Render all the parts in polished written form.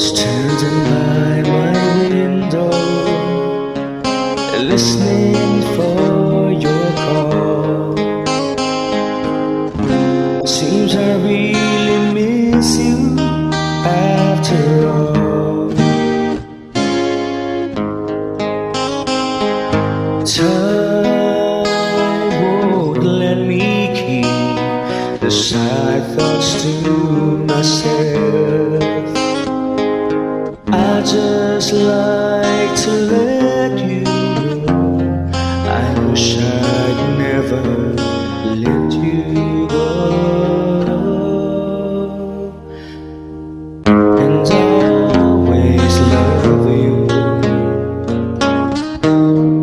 Standing by my window, listening for your call. Seems I really miss you after all. Time won't let me keep the side thoughts to myself. I just like to let you know I wish I'd never let you go. And I'll always love you.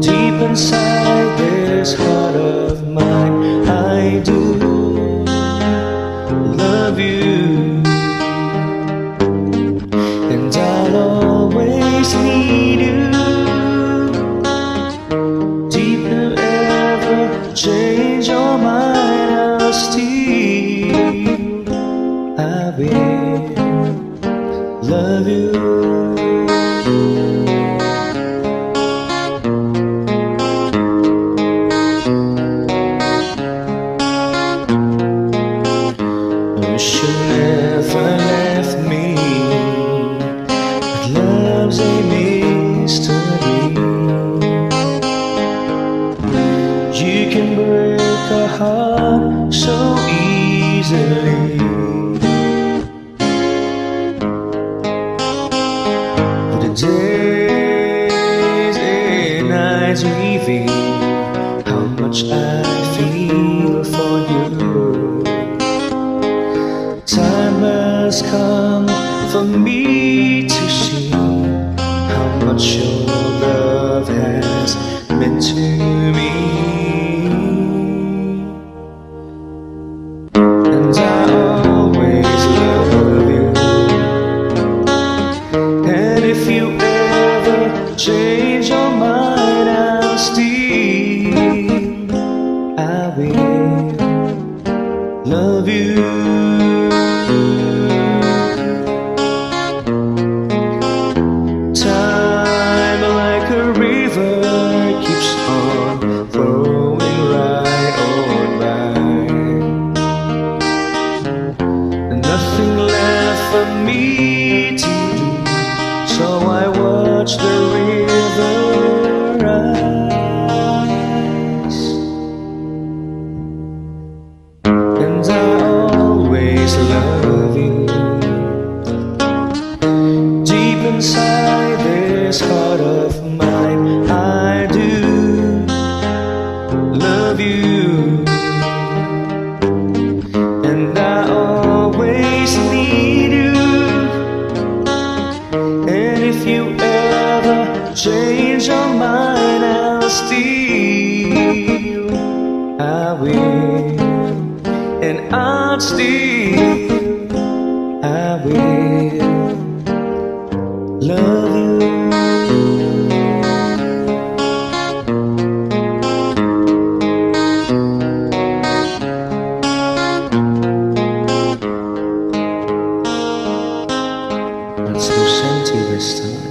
Deep inside this heart of mine, I do love you. And I'll always need you. Deep you ever change your mind, I'll still, I will love you. Wish you never left me. Love's a mystery. You can break a heart so easily. But the days and nights reveal how much I feel for you. Time has come for me to see how much your love has meant to me. And I always love you. And if you ever change your mind, I'll still, I will love you. Time like a river keeps on flowing right on by. Nothing left for me to do, so I watch the river rise. And I always love you. Deep inside this heart of mine, I do love you. And I always need you. And if you ever change your mind, I'll still, I will. And I'll still, I will love you. Not so senti this time.